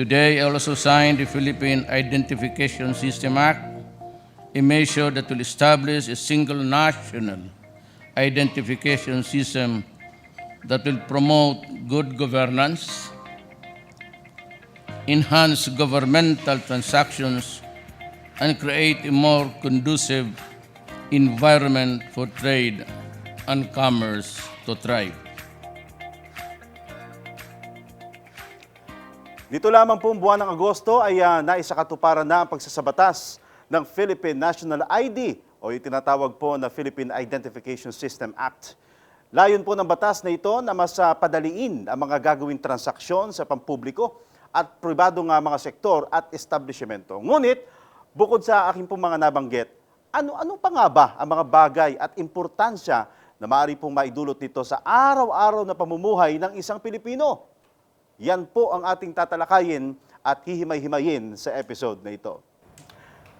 Today, I also signed the Philippine Identification System Act, a measure that will establish a single national identification system that will promote good governance, enhance governmental transactions, and create a more conducive environment for trade and commerce to thrive. Dito lamang pong buwan ng Agosto ay naisakatuparan na ang pagsasabatas ng Philippine National ID o yung tinatawag po na Philippine Identification System Act. Layon po ng batas na ito na mas padaliin ang mga gagawing transaksyon sa pampubliko at pribadong mga sektor at establishmento. Ngunit, bukod sa aking pong mga nabanggit, ano pa nga ba ang mga bagay at importansya na maaari pong maidulot nito sa araw-araw na pamumuhay ng isang Pilipino? Yan po ang ating tatalakayin at hihimay-himayin sa episode na ito.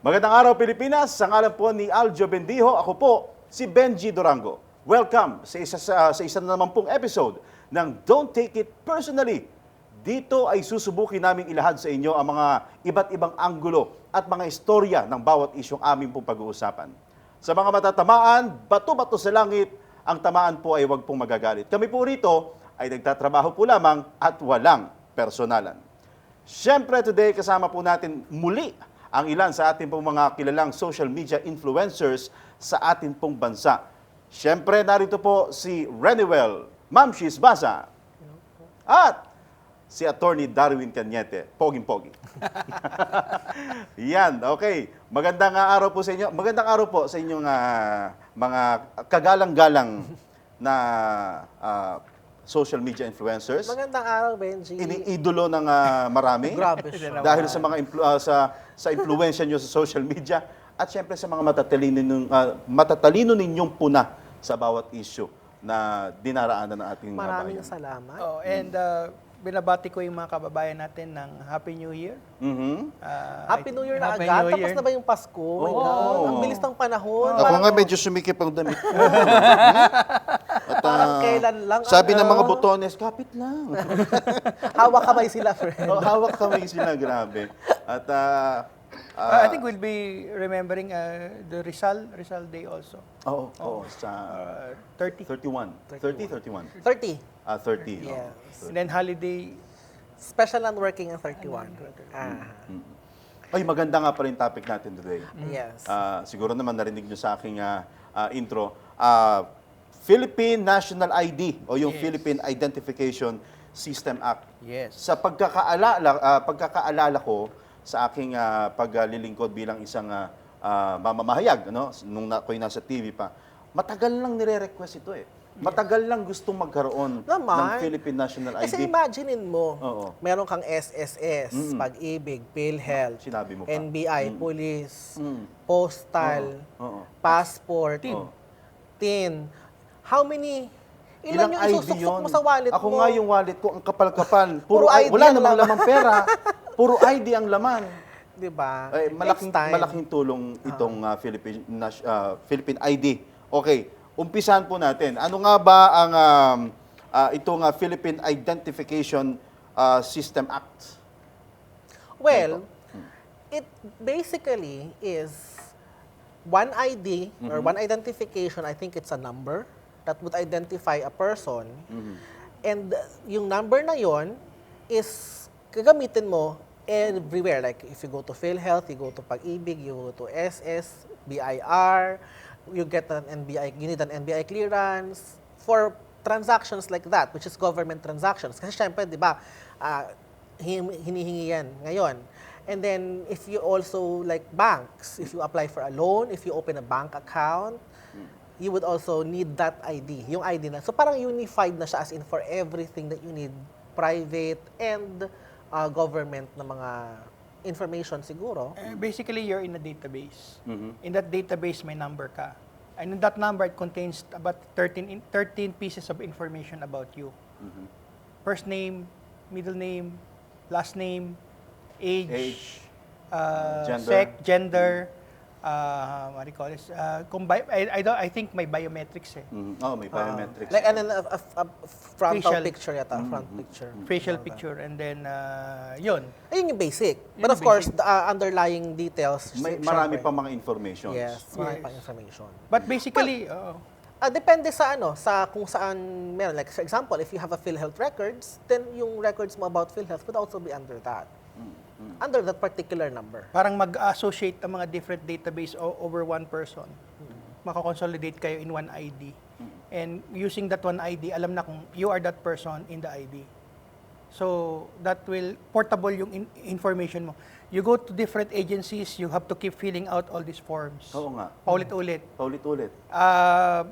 Magandang araw Pilipinas, sa ngalan po ni Aljo Bendijo, ako po si Benji Durango. Welcome sa isa na naman pong episode ng Don't Take It Personally. Dito ay susubukin naming ilahad sa inyo ang mga iba't ibang anggulo at mga istorya ng bawat isyong aming pong pag-uusapan. Sa mga matatamaan, bato-bato sa langit, ang tamaan po ay huwag pong magagalit. Kami po rito ay nagtatrabaho po lamang at walang personalan. Siyempre, today kasama po natin muli ang ilan sa ating pong mga kilalang social media influencers sa ating pong bansa. Siyempre, narito po si Renewel Mamshis Baza at si Attorney Darwin Cañete, poging-pogi. Yan, okay. Magandang araw po sa inyo. Magandang araw po sa inyong mga kagalang-galang na social media influencers. Magandang araw, Benji. Iniidolo ng marami. Grabe siya. Dahil sa mga sa influensya nyo sa social media at syempre sa mga matatalino ninyong puna sa bawat issue na dinaraanan ng ating mga Maraming bayan. salamat. Binabati ko yung mga kababayan natin ng Happy New Year. Happy New Year na Happy agad. New Tapos Year. na ba yung Pasko? Oh my God. Ang bilis ng panahon. Ako Parang- nga medyo sumikip ang damit ko. At, Parang kailan lang, sabi ng mga botones, kapit lang. Hawak kamay sila, friend. Hawak kami sila, grabe. At I think we'll be remembering the Rizal Day also. sa 30. 31. 30, 31. 30. 30. Yes. And then holiday. Special and working ang 31. Ay, maganda nga pala yung topic natin today. Yes. Siguro naman narinig nyo sa aking intro. Philippine National ID o yung Yes. Philippine Identification System Act. Yes. Sa pagkakaalala ko sa aking paglilingkod bilang isang mamamahayag, nung ako'y nasa TV pa, matagal lang nire-request ito eh. Matagal lang gustong magkaroon ng Philippine National ID. Kasi imaginein mo, Oo. meron kang SSS, Pag-ibig, PhilHealth, Sinabi mo pa. NBI, Police, Postal, Oo. Passport, TIN. How many? Ilan yung isusuksok mo sa wallet Ako mo? nga yung wallet ko, ang kapal-kapal. Puro ID wala ang namang laman. lamang pera. Puro ID ang laman. Diba? Malaking Next time. malaking tulong itong Philippine ID. Okay, umpisahan po natin. Ano nga ba ang itong Philippine Identification System Act? Well, it basically is one ID or one identification. I think it's a number that would identify a person. And yung number na yon is gagamitin mo everywhere. Like if you go to PhilHealth, you go to Pag-ibig, you go to SS, BIR, you get an NBI, you need an NBI clearance for transactions like that, which is government transactions. Kasi syempre, di ba, hinihingi yan ngayon. And then, if you also, like banks, if you apply for a loan, if you open a bank account, you would also need that ID, yung ID na. So parang unified na siya as in for everything that you need, private and government na mga information siguro. Basically, you're in a database. In that database, may number ka. And in that number, it contains about 13 pieces of information about you. First name, middle name, last name, age, Gender. sex, gender, what do you call this? I think may biometrics eh. Oh, may biometrics. Like a frontal Facial. picture yata, front picture. Facial picture, and then yun. Ayun yung basic. Yun But of yung course, basic. the underlying details, Marami syempre. pa mga informations. Yes, marami Yes. pang information. But basically, Depende sa sa kung saan meron. Like, for example, if you have a PhilHealth records, then yung records mo about PhilHealth would also be under that. Under that particular number. parang mag-associate ang mga different database over one person. Makakonsolidate kayo in one ID. And using that one ID, alam na kung you are that person in the ID. So, that will, portable yung information mo. You go to different agencies, you have to keep filling out all these forms. Oo nga. Paulit-ulit. Paulit-ulit.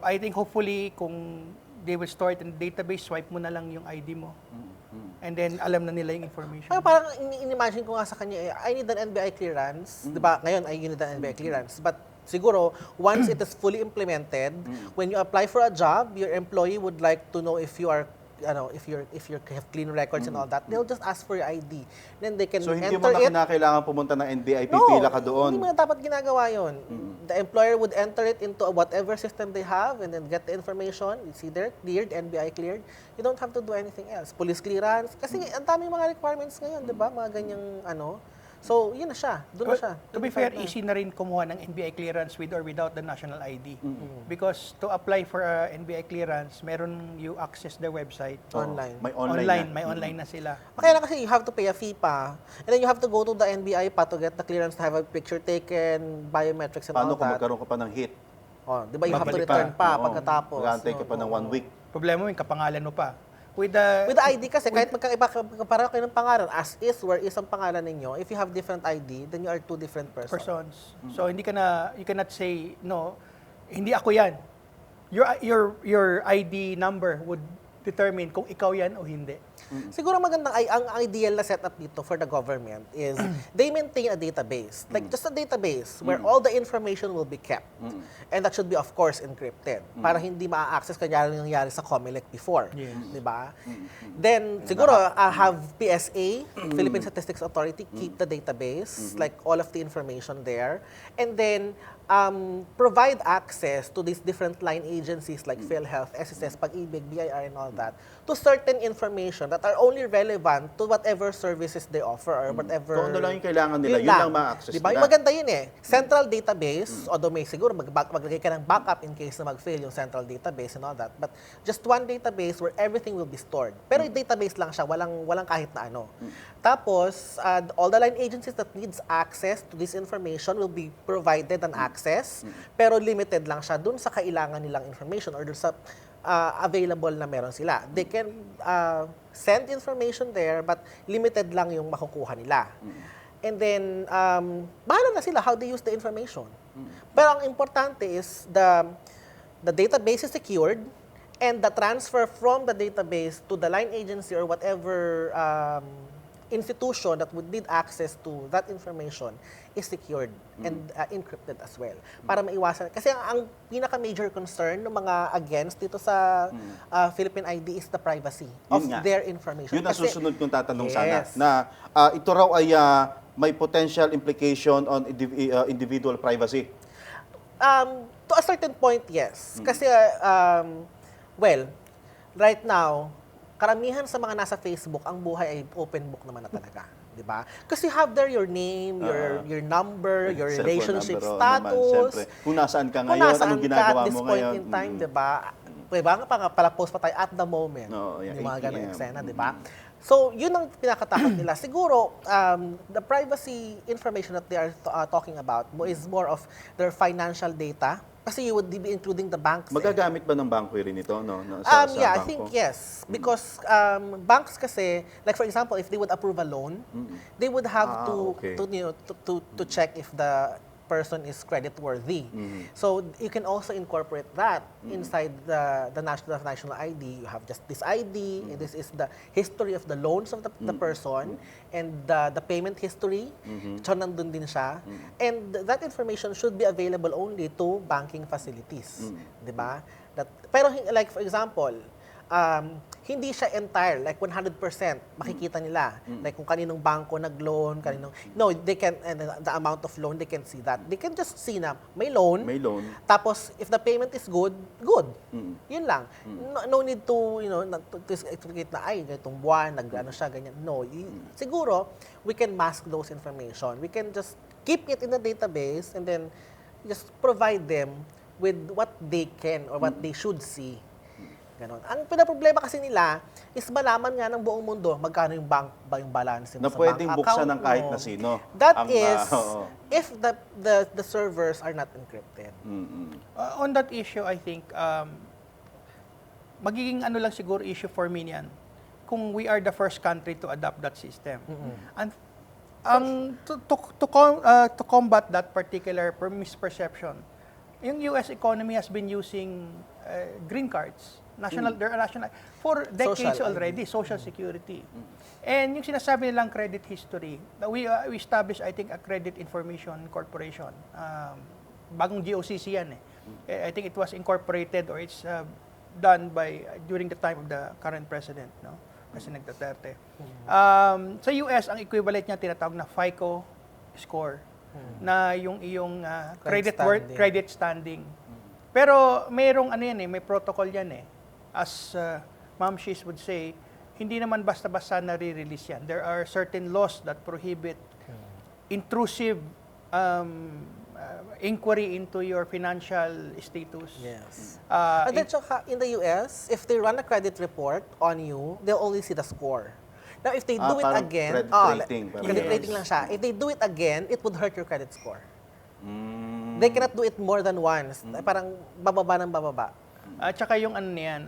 I think hopefully, kung they will store it in the database, swipe mo na lang yung ID mo. And then, alam na nila yung information. Parang in-imagine ko nga sa kanya, I need an NBI clearance. Di ba? Ngayon, I need an NBI clearance. But siguro, once it is fully implemented, when you apply for a job, your employee would like to know if you are if you have clean records and all that, they'll just ask for your ID. Then they can So, hindi enter mo na it. kinakailangan pumunta ng NBI, pipila ka doon. Hindi mo na dapat ginagawa yun. The employer would enter it into whatever system they have and then get the information. It's either cleared, NBI cleared. You don't have to do anything else. Police clearance. Kasi ang daming mga requirements ngayon, di ba? Mga ganyang So, yun na siya. Doon na siya. To be fair, easy na rin kumuha ng NBI clearance with or without the national ID. Because to apply for a NBI clearance, meron you access their website. Online. May online na. May online na sila. Kaya na kasi you have to pay a fee pa. And then you have to go to the NBI pa to get the clearance to have a picture taken, biometrics and Paano all kung that. magkaroon ka pa ng hit? Di ba you have to Babalik return pa Oo. pagkatapos. Mag-aantay ka pa ng 1 week. Problema mo yung kapangalan mo pa. With the With the ID kasi, kahit magkaiba kayo ng pangalan, as is, where is ang pangalan ninyo, if you have different ID, then you are two different persons. persons. So hindi ka na, you cannot say no, hindi ako yan. Your ID number would determine kung ikaw yan o hindi. Siguro magandang ang ideal na setup dito for the government is they maintain a database. Like just a database where all the information will be kept. And that should be of course encrypted para hindi ma-access kanya yung nangyari sa COMELEC before, Yes. 'di ba? Then siguro have PSA, Philippine Statistics Authority keep the database, like all of the information there. And then provide access to these different line agencies like PhilHealth, SSS, Pag-ibig, BIR, and all that to certain information that are only relevant to whatever services they offer or whatever. Kung ano lang yung kailangan nila, yun lang ma-access diba? nila. Yung maganda yun eh. Central database, although may siguro maglagay ka ng backup in case na mag-fail yung central database and all that. But just one database where everything will be stored. Pero yung database lang siya, walang kahit na ano. Tapos, all the line agencies that needs access to this information will be provided an access, pero limited lang siya dun sa kailangan nilang information or dun sa available na meron sila. They can send information there, but limited lang yung makukuha nila. And then, bahala na sila how they use the information. Pero ang importante is the database is secured and the transfer from the database to the line agency or whatever institution that would need access to that information is secured and encrypted as well. Para maiwasan. Kasi ang pinaka-major concern ng mga against dito sa Philippine ID is the privacy of Yun nga. their information. Yun ang Kasi- susunod kong tatanong sana. Yes. Na ito raw ay may potential implication on individual privacy. To a certain point, yes. Kasi, well, right now, karamihan sa mga nasa Facebook, ang buhay ay open book naman na talaga. Di ba? Kasi you have there your name, your number, your Cellphone relationship number, status. Siyempre. Kung nasaan ka Kung ngayon, nasaan anong ka ginagawa at this mo point ngayon. in time, di ba? Diba nga pala post pa tayo at the moment. Oo, yeah, Yung mga 8 ganong PM. eksena, di ba? So, yun ang pinakatakot nila. Siguro, the privacy information that they are talking about is more of their financial data. Kasi you would be including the banks. Magagamit ba ng banko rin ito? No? Sa Yeah, I bangko? think yes. Because banks kasi, like for example, if they would approve a loan, they would have okay. to check if the person is credit-worthy. So you can also incorporate that inside the national ID. You have just this ID, and this is the history of the loans of the person, and the payment history, so nandun din siya. And that information should be available only to banking facilities. Di ba? Pero like for example, hindi siya entire, like 100% makikita nila. Like kung kaninong bangko nag-loan, no, they can, and the amount of loan, they can see that. They can just see na may loan. May loan. Tapos, if the payment is good, good. Yun lang. No need to, to explicate na, ay, ganitong buwan, nag-ano siya, ganyan. No. Siguro, we can mask those information. We can just keep it in the database and then just provide them with what they can or what they should see. Ganon. Ang pinaproblema kasi nila is malaman nga ng buong mundo magkano yung yung balance mo Na sa pwedeng bank buksan account ng kahit mo. na sino. That Ang, is, oo. if the servers are not encrypted. On that issue, I think, magiging ano lang siguro issue for me yan, kung we are the first country to adopt that system. And to combat that particular misperception, yung US economy has been using green cards, there are national for decades Social already, social security. And yung sinasabi nilang credit history, we established, I think, a Credit Information Corporation. Bagong GOCC yan eh. I think it was incorporated or it's done during the time of the current president, no? President Duterte. Sa US, ang equivalent niya tinatawag na FICO score, na yung iyong credit standing. Pero mayroong ano yan may protocol yan As Ma'am Shiz would say, hindi naman basta-basta nare-release yan. There are certain laws that prohibit intrusive inquiry into your financial status. Yes. And then, in the US, if they run a credit report on you, they'll only see the score. Now, if they do it parang again, credit rating, credit rating lang siya. If they do it again, it would hurt your credit score. They cannot do it more than once. Parang bababa ng bababa. At saka yung ano niyan,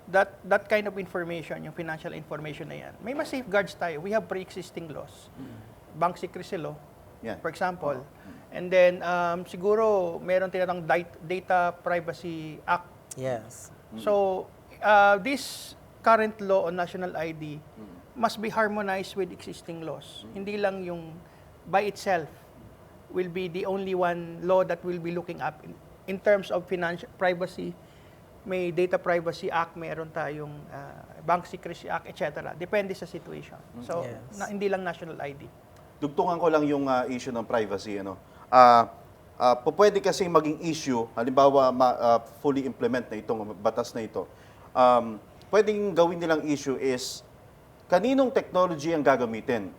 that kind of information, yung financial information na yan, may mas safeguards tayo. We have pre-existing laws. Bank secrecy law, for example. And then, siguro, meron tinatang Data Privacy Act. Yes. So, this current law on national ID must be harmonized with existing laws. Hindi lang yung by itself will be the only one law that we'll be looking up in terms of financial privacy. May Data Privacy Act, meron tayong Bank Secrecy Act, etc. Depende sa situation. So, hindi lang national ID. Dugtungan ko lang yung issue ng privacy. Pwede kasi maging issue, halimbawa fully implement na itong batas na ito. Pwedeng gawin nilang issue is, kaninong technology ang gagamitin?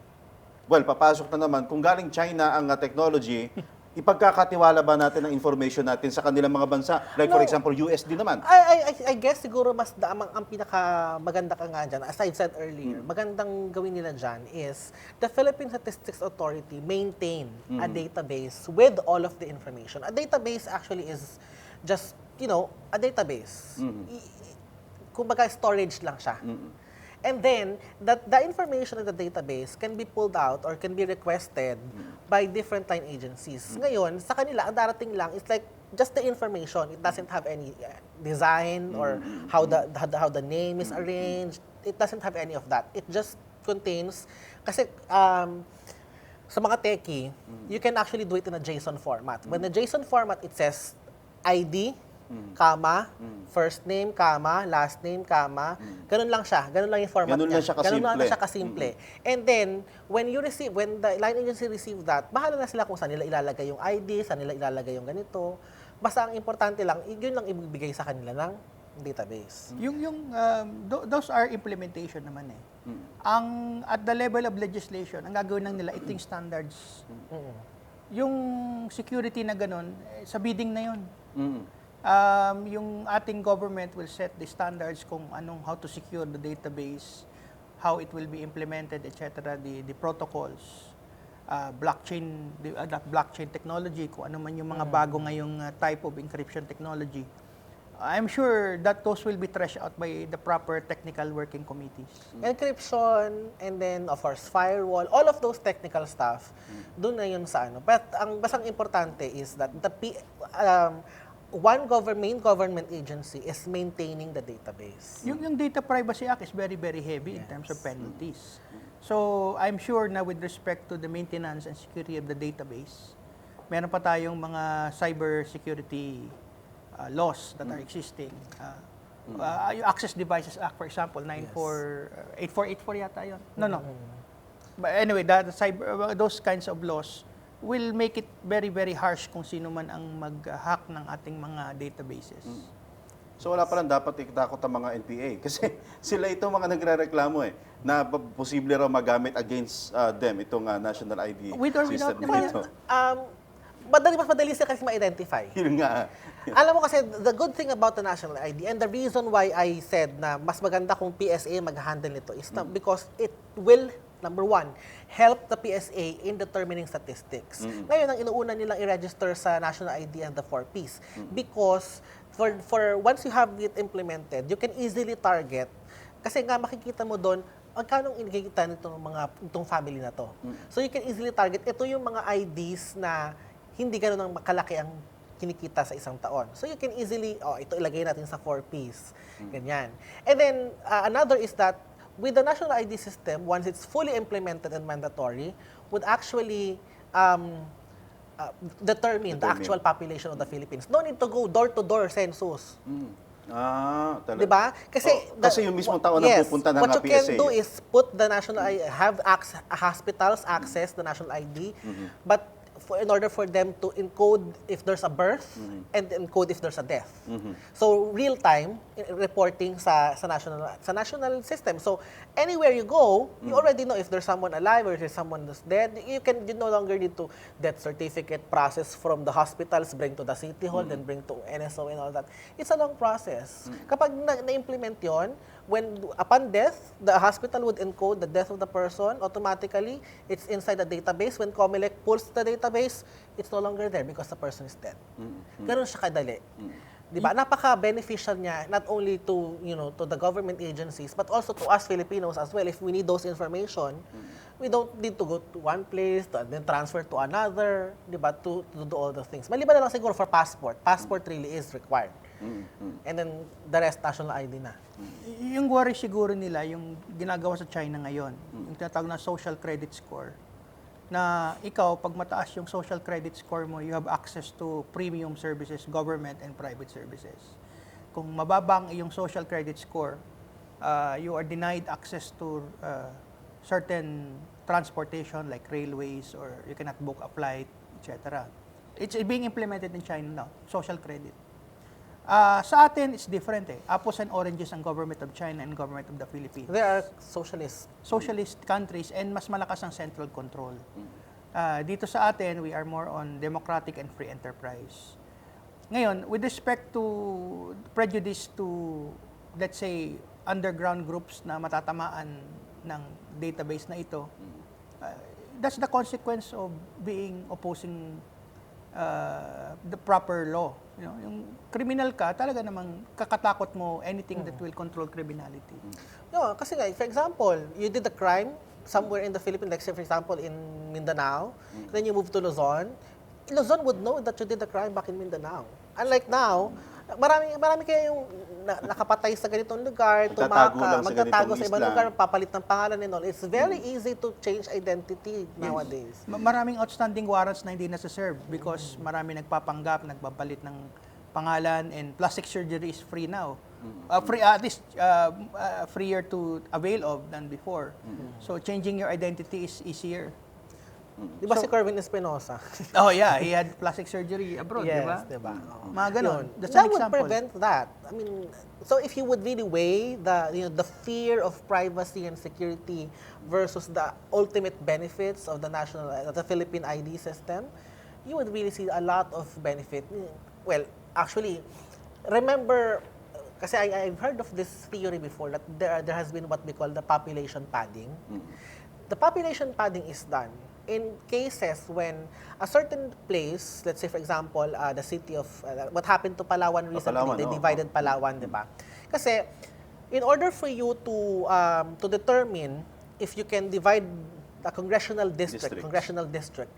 Well, papasok na naman, kung galing China ang technology, ipagkakatiwala ba natin ang information natin sa kanilang mga bansa? Like for example, USD naman. I guess siguro mas ang pinakamaganda ka nga dyan, as I said earlier, magandang gawin nila dyan is the Philippine Statistics Authority maintain a database with all of the information. A database actually is just, a database. Kumbaga storage lang siya. And then, the information in the database can be pulled out or can be requested by different line agencies. Ngayon, sa kanila, ang darating lang is like just the information. It doesn't have any design or how the name is arranged. It doesn't have any of that. It just contains, kasi sa mga techie, you can actually do it in a JSON format. When the JSON format, it says ID, comma, first name, comma, last name, comma. Ganun lang siya. Ganun lang yung format Ganun niya. Ganun lang siya kasimple. And then, when the line agency receive that, bahala na sila kung saan nila ilalagay yung ID, saan nila ilalagay yung ganito. Basta ang importante lang, yun lang ibibigay sa kanila ng database. Those are implementation naman Ang at the level of legislation, ang gagawin lang nila, ito yung standards. Yung security na ganun, sa bidding na yun. Yung ating government will set the standards kung how to secure the database, how it will be implemented, etc. The protocols, blockchain technology, kung ano man yung mga bago ngayong type of encryption technology. I'm sure that those will be threshed out by the proper technical working committees. Encryption, and then, of course, firewall, all of those technical stuff, doon na yun sa But ang basang importante is that one main government agency is maintaining the database. Yung Data Privacy Act is very, very heavy in terms of penalties. So, I'm sure na with respect to the maintenance and security of the database, meron pa tayong mga cyber security laws that are existing. Yung Access Devices Act, for example, 8484 yata yun. No. But anyway, those kinds of laws will make it very, very harsh kung sino man ang mag-hack ng ating mga databases. So wala palang dapat itakot ang mga NPA kasi sila itong mga nagrereklamo na posible raw magamit against them itong national ID With or system without nito. Mas madali siya kasi ma-identify. Yun nga. Alam mo kasi, the good thing about the national ID and the reason why I said na mas maganda kung PSA mag-handle nito is na because it will, number one, help the PSA in determining statistics. Ngayon, ang inuuna nilang i-register sa national ID and the 4Ps. Because for once you have it implemented, you can easily target. Kasi nga makikita mo doon, magkano inigita itong family na to. So you can easily target, ito yung mga IDs na hindi gano'n ang makalaki ang kinikita sa isang taon. So you can easily, ito ilagay natin sa 4Ps. Ganyan. And then, another is that, with the national ID system, once it's fully implemented and mandatory, would actually determine the actual population of the Philippines. No need to go door-to-door census. Talaga. Diba? Kasi yung mismong tao na pupunta ng what you PSA. can do is put the national ID, have hospitals access the national ID, but in order for them to encode if there's a birth and encode if there's a death. So real time reporting sa national system. So anywhere you go, you already know if there's someone alive or if there's someone who's dead. You no longer need to death certificate process from the hospitals, bring to the city hall, then bring to NSO and all that. It's a long process. Kapag na-implement yon, when upon death, the hospital would encode the death of the person automatically. It's inside the database. When COMELEC pulls the database, it's no longer there because the person is dead. Ganun siya kadali. Diba? Napaka-beneficial niya not only to to the government agencies but also to us Filipinos as well. If we need those information, we don't need to go to one place and then transfer to another, diba? To do all the things. Maliban na lang siguro for passport. Passport really is required. And then the rest national ID na. Yung worry siguro nila, yung ginagawa sa China ngayon, yung tinatawag na social credit score, na ikaw, pag mataas yung social credit score mo, you have access to premium services, government and private services. Kung mababa ang iyong social credit score, you are denied access to certain transportation like railways, or you cannot book a flight, etc. It's being implemented in China now, social credit. Sa atin, it's different Apples and oranges ang government of China and government of the Philippines. They are socialist Countries and mas malakas ang central control. Dito sa atin, we are more on democratic and free enterprise. Ngayon, with respect to prejudice to, let's say, underground groups na matatamaan ng database na ito, that's the consequence of being opposing the proper law. Yung criminal ka, talaga namang kakatakot mo anything that will control criminality. No, kasi nga, for example, you did a crime somewhere in the Philippines, like say for example in Mindanao, then you move to Luzon. Luzon would know that you did the crime back in Mindanao. Unlike now, marami kaya yung nakapatay sa ganitong lugar, magtatago sa ibang lugar, papalit ng pangalan and all. It's very easy to change identity nowadays. Maraming outstanding warrants na hindi nasa-serve because marami nagpapanggap, nagbabalit ng pangalan, and plastic surgery is free now. At least freer to avail of than before. So changing your identity is easier. Di ba si Kerwin Espinosa? Oh yeah, he had plastic surgery abroad, yes, di ba? Mga ganon. That would prevent that. I mean, so if you would really weigh the fear of privacy and security versus the ultimate benefits of the Philippine ID system, you would really see a lot of benefit. Well, actually, remember, kasi I've heard of this theory before that there has been what we call the population padding. The population padding is done in cases when a certain place, let's say for example, the city of, what happened to Palawan recently, they divided Palawan, di ba? Kasi, in order for you to determine if you can divide a congressional district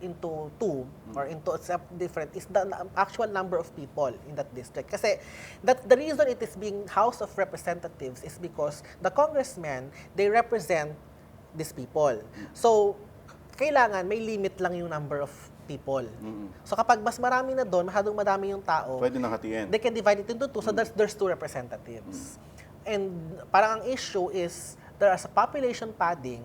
into two or into different, is the actual number of people in that district. Kasi, the reason it is being House of Representatives is because the congressmen, they represent these people. So, kailangan may limit lang yung number of people. So kapag mas marami na doon, masyadong madami yung tao, Pwede nang hatiin. they can divide it into two. So there's two representatives. And parang ang issue is there is a population padding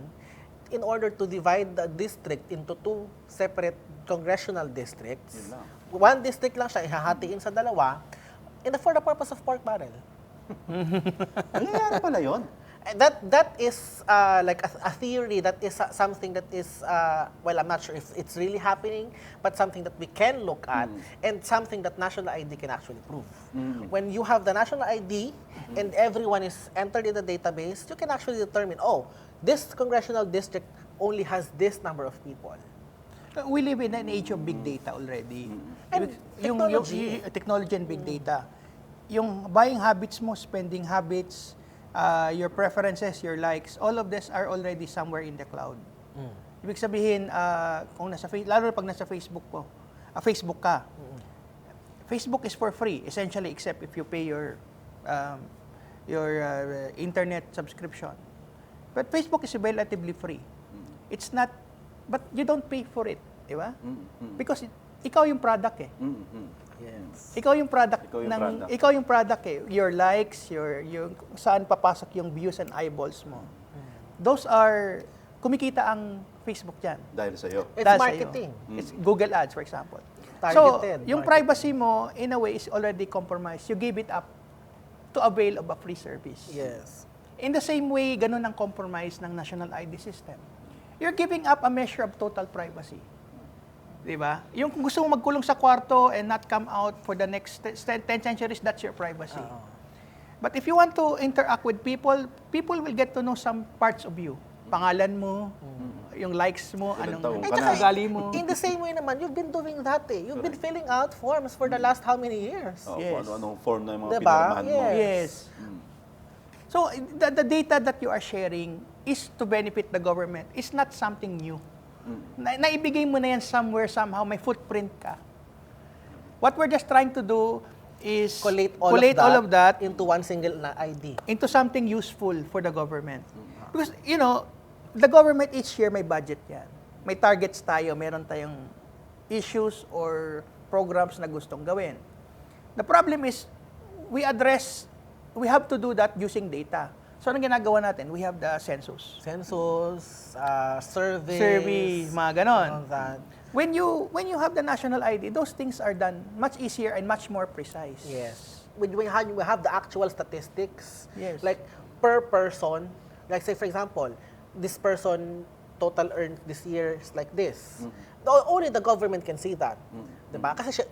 in order to divide the district into two separate congressional districts. Yun lang. One district lang siya, ihahatiin sa dalawa, for the purpose of pork barrel. Nangyayari pala yun. That is like a theory, that is something that is, well, I'm not sure if it's really happening, but something that we can look at and something that national ID can actually prove. When you have the national ID and everyone is entered in the database, you can actually determine, oh, this congressional district only has this number of people. We live in an age of big data already. And technology. Yung technology and big data. Yung buying habits mo, spending habits, your preferences, your likes, all of this are already somewhere in the cloud. Ibig sabihin, kung lalo na pag nasa Facebook ka, Facebook is for free, essentially, except if you pay your internet subscription. But Facebook is relatively free. It's not, but you don't pay for it, di ba? Because ikaw yung product eh. Yes. Ikaw yung product Ikaw yung product. Your likes, yung saan papasok yung views and eyeballs mo. Those are kumikita ang Facebook diyan. Dahil sa'yo. It's Dahil marketing. sa'yo. It's Google Ads, for example. Targeted So, yung marketing. privacy mo, in a way, is already compromised. You give it up to avail of a free service. Yes. In the same way, ganun ang compromise ng national ID system. You're giving up a measure of total privacy. Di ba? Yung kung gusto mo magkulong sa kwarto and not come out for the next 10 centuries, that's your privacy. But if you want to interact with people, people will get to know some parts of you. Pangalan mo, yung likes mo, Ilang taong anong ka na. ugali mo. In the same way naman, you've been doing that eh. You've been filling out forms for the last how many years? Oh, Yes. kung ano-anong form na yung mga Diba? pinirmahan mo. Yes. So, the data that you are sharing is to benefit the government. It's not something new. Naibigay mo na yan somewhere, somehow, may footprint ka. What we're just trying to do is Collate all of that into one single ID. into something useful for the government. Because, you know, the government each year may budget yan. May targets tayo, meron tayong issues or programs na gustong gawin. The problem is, we have to do that using data. So, anong ginagawa natin? We have the census. Census, surveys, Survey, mga ganon. all that. When you have the national ID, those things are done much easier and much more precise. Yes. When we have the actual statistics, Yes. like per person, like say for example, this person total earned this year is like this. Only the government can see that. Diba? Kasi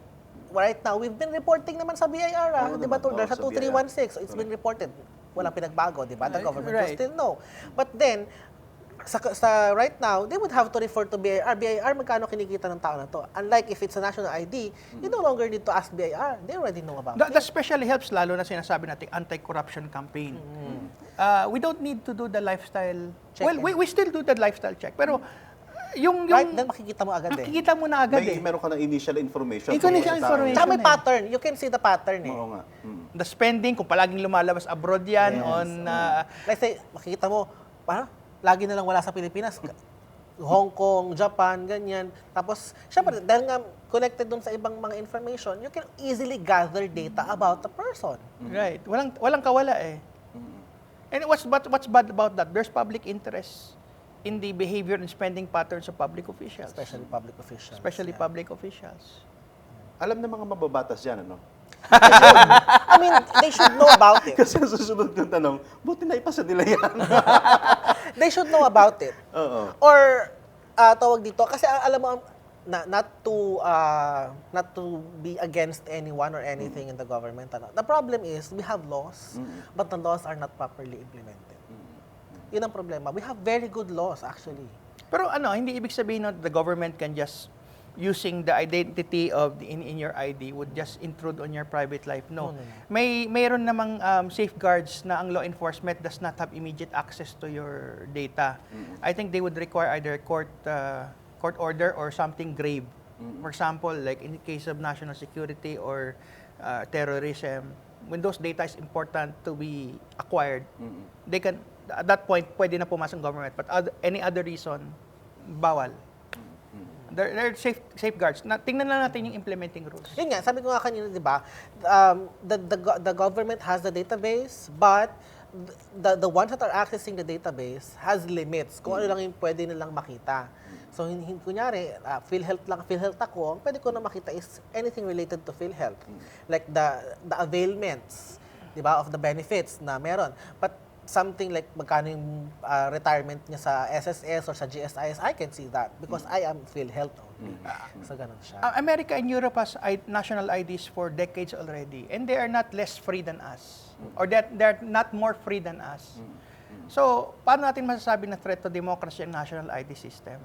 right now, we've been reporting naman sa BIR, Oo diba? naman. Sa Oo, sa 2316, so it's been reported. Walang pinagbago, diba? The government will Right. still know. But then, sa right now, they would have to refer to BIR. BIR, magkano kinikita ng tao na to? Unlike if it's a national ID, you no longer need to ask BIR. They already know about That it. especially helps lalo na sinasabi natin anti-corruption campaign. We don't need to do the lifestyle Check. Well, we still do the lifestyle check. Pero yung Right then, makikita mo agad eh. makikita mo na agad Meron ka ng initial information. Initial tungkol sa tao. information. Tsaka may eh. pattern. You can see the pattern eh. Oo nga. The spending, kung palaging lumalabas abroad yan, Yes. on Let's say, makikita mo, parang lagi na lang wala sa Pilipinas. Hong Kong, Japan, ganyan. Tapos, syempre, dahil nga connected dun sa ibang mga information, you can easily gather data about the person. right. Walang kawala eh. And what's bad about that? There's public interest in the behavior and spending patterns of public officials. Especially public officials. Especially Yeah. public officials. Alam ng mga mababatas yan, ano? I mean, they should know about it. Kasi ang susunod kong tanong, buti na ipasa nila yan. They should know about it. Oo. Or, tawag dito, kasi alam mo, not to be against anyone or anything in the government. The problem is, we have laws, but the laws are not properly implemented. Yun ang problema. We have very good laws, actually. Pero hindi ibig sabihin na the government can just using the identity of in your ID would just intrude on your private life. No. Mayroon namang safeguards na ang law enforcement does not have immediate access to your data. I think they would require either court order or something grave. For example, like in the case of national security or terrorism, when those data is important to be acquired, they can at that point pwede na pumasok ang government, but any other reason bawal. There are safeguards. Tingnan lang natin yung implementing rules. Yun nga, sabi ko nga kanina, di ba, the government has the database, but the ones that are accessing the database has limits kung ano lang yung pwede nilang makita. So, kunyari, PhilHealth ako, ang pwede ko na makita is anything related to PhilHealth. Like the availments, di ba, of the benefits na meron. But something like magkano yung retirement niya sa SSS or sa GSIS, I can see that because I am PhilHealth only. So, ganun siya. America and Europe has national IDs for decades already, and they are not less free than us, or they're not more free than us. So, paano natin masasabi na threat to democracy ang national ID system?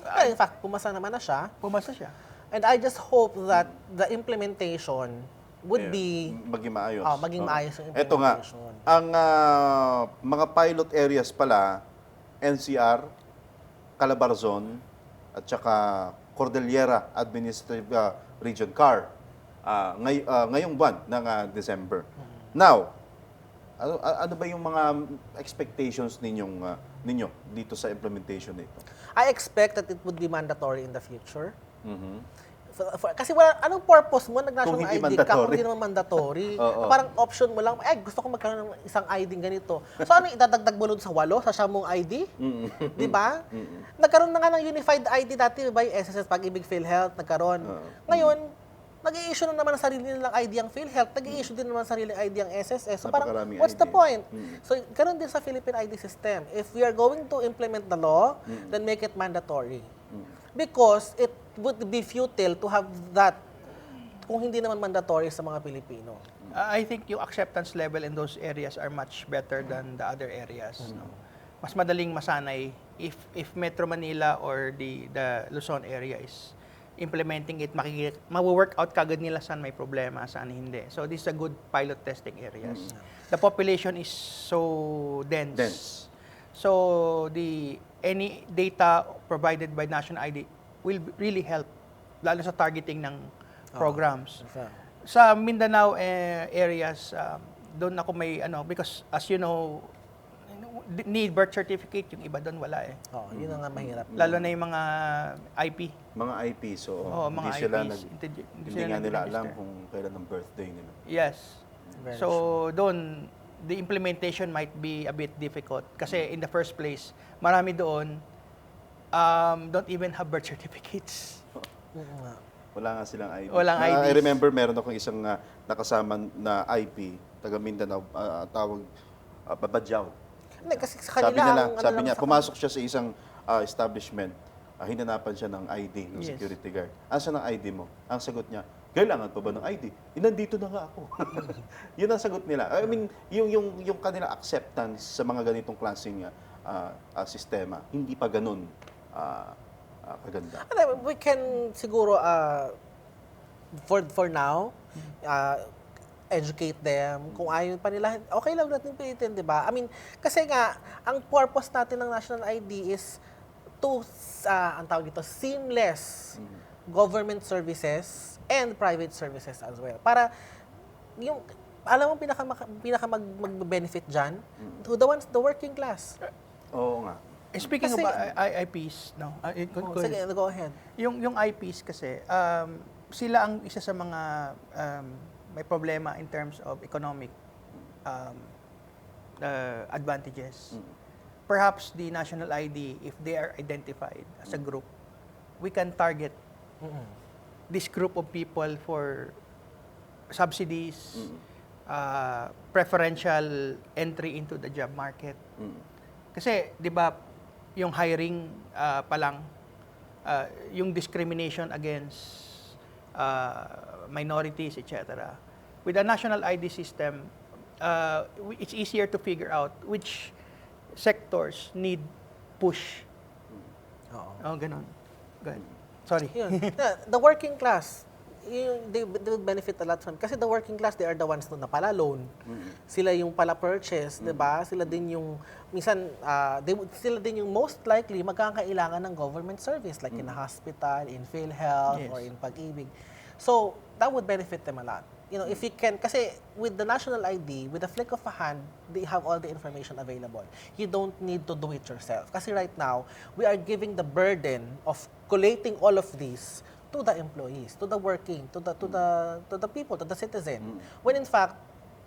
In fact, pumasa naman na siya. Pumasa siya. And I just hope that the implementation would be maging maayos. maging maayos yung Ito nga, implementation. ang mga pilot areas pala, NCR, Calabarzon, at saka Cordillera Administrative Region CAR, ngayong buwan ng December. Now, ano ba yung mga expectations ninyo dito sa implementation nito? I expect that it would be mandatory in the future. Kasi anong purpose mo nag-national Kung hindi ID ka kung mandatory. hindi naman mandatory? Oo. Parang option mo lang, gusto ko magkaroon ng isang ID ganito. So ano, idadagdag mo sa 8 sa siyang mong ID? Di ba? Nagkaroon na nga ng unified ID dati by SSS, Pag-ibig, PhilHealth, nagkaroon. Ngayon, nag-i-issue na naman ang sarili nilang ID ang PhilHealth, nag-i-issue din naman ang sariling ID ang SSS. So parang, Napakaraming what's the ID. point? So, karoon din sa Philippine ID system. If we are going to implement the law, then make it mandatory. Because it would be futile to have that kung hindi naman mandatory sa mga Pilipino. I think yung acceptance level in those areas are much better than the other areas. No? Mas madaling masanay if Metro Manila or the Luzon area is implementing it, ma-work out kagad nila saan may problema, saan hindi. So this is a good pilot testing areas. The population is so dense. So any data provided by national ID will really help, lalo sa targeting ng programs. Sa Mindanao areas, doon ako may because as you know, need birth certificate, yung iba doon wala eh. Yun ang nga mahirap. Lalo na yung mga IP. Mga IP, so Mga hindi sila IPs, hindi nga nila alam kung kailan ang birthday nila. Yes. Very So doon, the implementation might be a bit difficult kasi in the first place, marami doon don't even have birth certificates. Wala nga silang ID. Walang I IDs. remember meron akong isang nakasama na IP, taga Mindanao, tawag Babadyaw. Hindi, kasi sa Sabi kanila, niya, pumasok siya sa isang establishment, hinanapan siya ng ID ng Yes. security guard. Asa ng ID mo? Ang sagot niya, kailangan pa ba ng ID? Nandito na nga ako. Yun ang sagot nila. I mean, yung kanila acceptance sa mga ganitong klaseng sistema, hindi pa ganun kaganda. We can siguro, for now, educate them. Kung ayaw pa nila, okay lang natin pilitin, di ba? I mean, kasi nga, ang purpose natin ng national ID is to, ang tawag dito, seamless government services and private services as well. Para, yung, alam mo, pinaka mag-benefit dyan, to the working class. Oo nga. Speaking Kasi- of IPs, no? Sige, go ahead. Yung IPs kasi, sila ang isa sa mga may problema in terms of economic advantages. Perhaps the national ID, if they are identified as a group, we can target this group of people for subsidies, preferential entry into the job market. Kasi, di ba, yung hiring pa lang, yung discrimination against minorities, etc. With a national ID system, it's easier to figure out which sectors need push. Oh, ganun. Go ahead. Sorry. Yun. The working class, they would benefit a lot from, kasi the working class, they are the ones na pala loan. Sila yung pala purchase, 'di ba? Sila din yung minsan sila din yung most likely magkakailangan ng government service like in a hospital, in PhilHealth, Yes. or in Pag-ibig. So, that would benefit them a lot. You know, if you can, kasi with the national ID, with a flick of a hand, they have all the information available. You don't need to do it yourself. Kasi right now, we are giving the burden of collating all of these to the employees, to the working, to the people, to the citizen. When in fact,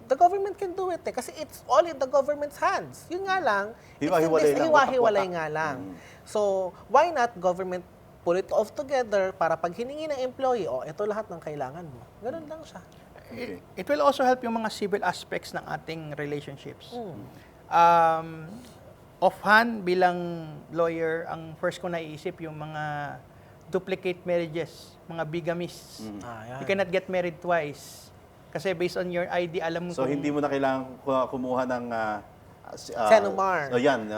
the government can do it kasi it's all in the government's hands. Yun nga lang, hiwa-hiwalay nga lang. So, why not government pull it off together para pag hiningi ng employee, ito lahat ng kailangan mo. Ganun lang siya. It will also help yung mga civil aspects ng ating relationships. Offhand, bilang lawyer, ang first ko naiisip yung mga duplicate marriages, mga bigamists. You cannot get married twice. Kasi based on your ID, alam mo So, hindi mo na kailangan kumuha ng Senomar.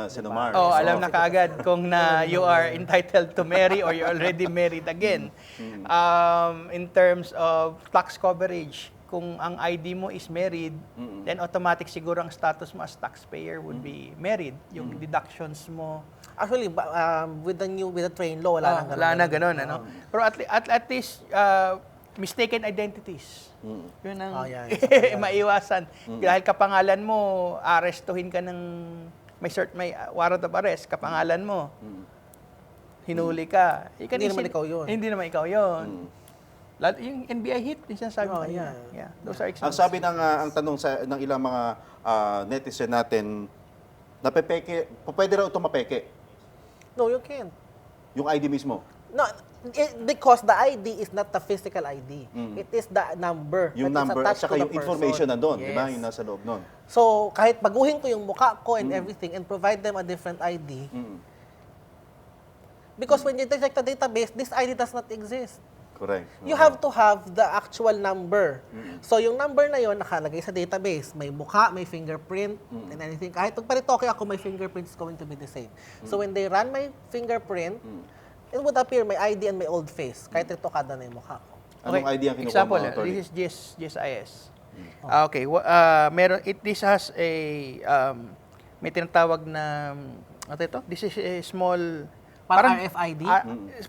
Senomar. Alam na kaagad kung you are entitled to marry or you're already married again. In terms of tax coverage, kung ang ID mo is married, then automatic siguro ang status mo as taxpayer would be married. Yung deductions mo. Actually, with the train law, wala na ganun. Ano? Pero at least, mistaken identities. Yun ang maiwasan. Dahil kapangalan mo, arestuhin ka ng may warrant of arrest, kapangalan mo. Hinuli ka. Hindi naman ikaw yun. Hindi naman ikaw yun. Yung NBI hit, yung sinasabi ko. Yeah. Those are examples. Ang sabi ang tanong ng ilang mga netizen natin, pwede raw ito mapeke. No, you can't. Yung ID mismo. No, because the ID is not the physical ID. It is the number. Yung that is number at attached saka to the yung information person. nandun, Yes. di ba? Yung nasa loob nun. So, kahit baguhin ko yung mukha ko and everything and provide them a different ID, because when you detect the database, this ID does not exist. Correct. You have to have the actual number. So, yung number na yon nakalagay sa database. May mukha, may fingerprint, and anything. Kahit pagparitoke ako, my fingerprint is going to be the same. So, when they run my fingerprint, it would appear my ID and my old face. Kahit retokada na yung mukha ko. Anong ID ang kinukuha Example, mo, attorney? this is GSIS. Okay, this has a may tinatawag na ano ito? This is a small Parang RFID?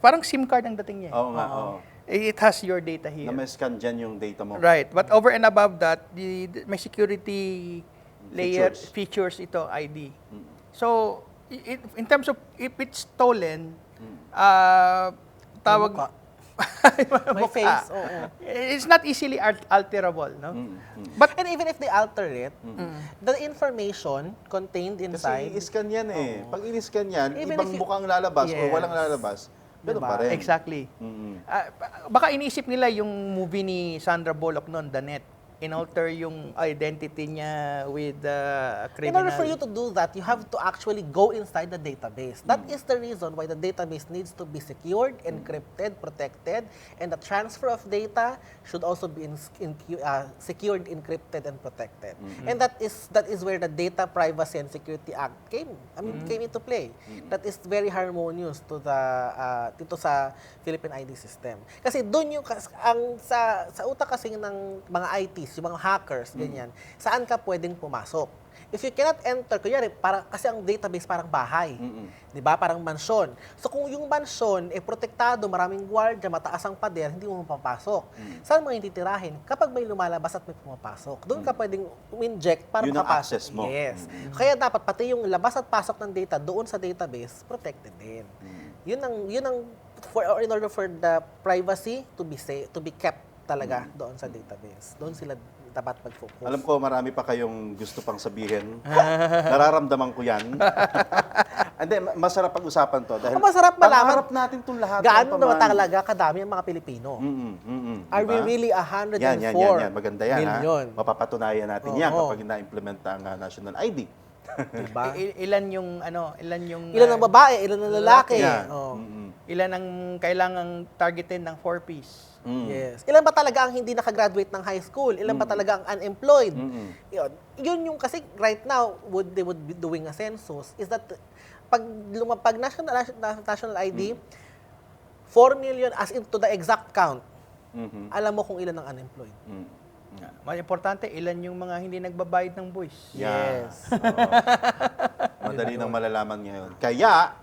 Parang SIM card ang dating niya. Oo nga, oo. It has your data here. Na may scan dyan yung data mo. Right. But over and above that, may security layer features ito, ID. So, in terms of if it's stolen, tawag My face, oo. It's not easily alterable, no? But and even if they alter it, the information contained inside, Kasi i-scan yan eh. Pag in-scan yan, Even ibang if you- mukhang lalabas o Yes. walang lalabas, ganun Diba? pa rin. Exactly. Baka iniisip nila yung movie ni Sandra Bullock noon, The Net. Inalter yung identity niya with a in criminal. order for you to do that, you have to actually go inside the database. That is the reason why the database needs to be secured, encrypted, protected, and the transfer of data should also be secured, encrypted, and protected. And that is where the Data Privacy and Security Act came into play. That is very harmonious to the dito sa Philippine ID system. Kasi doon yung sa utak kasi ng mga ITs, yung mga hackers, ganyan, saan ka pwedeng pumasok. If you cannot enter, kunyari, kasi ang database parang bahay. Di ba? Parang mansyon. So kung yung mansyon, protektado, maraming gwardiya, mataas ang pader, hindi mo mapapasok. Saan mo yung titirahin? Kapag may lumalabas at may pumapasok. Doon ka pwedeng inject para Yun ang makapasok. access mo. Yes. Kaya dapat pati yung labas at pasok ng data doon sa database, protected din. Yun ang in order for the privacy to be kept talaga doon sa database. Doon sila dapat mag-focus. Alam ko, marami pa kayong gusto pang sabihin. Nararamdaman ko yan. Hindi, masarap pag-usapan to. Dahil masarap malaman. pangarap natin itong lahat. Gaano ng naman paman. talaga kadami ang mga Pilipino? Are we Diba? really 104 Yan. Maganda yan, million? ha? Mapapatunayan natin yan Oo. kapag na-implement ang national ID. Diba? Ilan yung Ilan ang babae, ilan ang lalaki. Yan. Oh. ilan ang kailangang targetin ng 4Ps. Yes. Ilan ba talaga ang hindi nakagraduate ng high school? Ilan ba talaga ang unemployed? Yun yung kasi right now, they would be doing a census, is that pag national ID, 4 million as into the exact count, alam mo kung ilan ang unemployed. Mas importante, ilan yung mga hindi nagbabayad ng buwis. Yes. Madali nang malalaman ngayon. Kaya,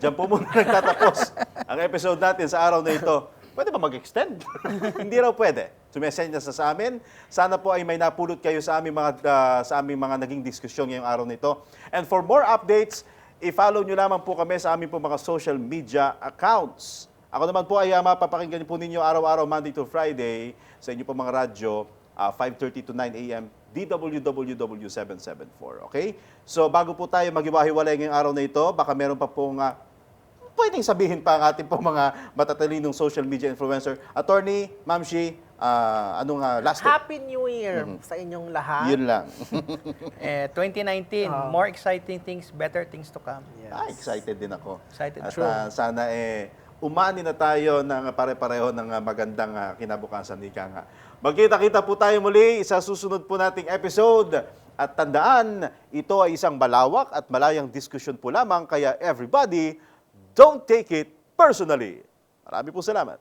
dyan po muna nagtatapos ang episode natin sa araw na ito. Pwede ba mag-extend? Hindi raw pwede. tumesend na sa amin. Sana po ay may napulot kayo sa aming mga naging diskusyon ngayong araw nito. And for more updates, i-follow nyo lamang po kami sa aming po mga social media accounts. Ako naman po ay mapapakinggan po ninyo araw-araw, Monday to Friday, sa inyo po mga radyo, 5:30 to 9 a.m., DWWW 774. Okay? So bago po tayo mag-iwahiwalay ngayong araw na ito, baka meron pa pong pwedeng sabihin pa ang ating po mga matatalinong social media influencer. Attorney, Ma'am Shi, anong last tip? Happy New Year sa inyong lahat. Yun lang. 2019, more exciting things, better things to come. Yes. Excited din ako. Excited. At True. sana umani na tayo ng pare-pareho ng magandang kinabukasan, ika nga. Magkita-kita po tayo muli sa susunod po nating episode. At tandaan, ito ay isang malawak at malayang diskusyon po lamang, kaya everybody, don't take it personally. Marami po salamat.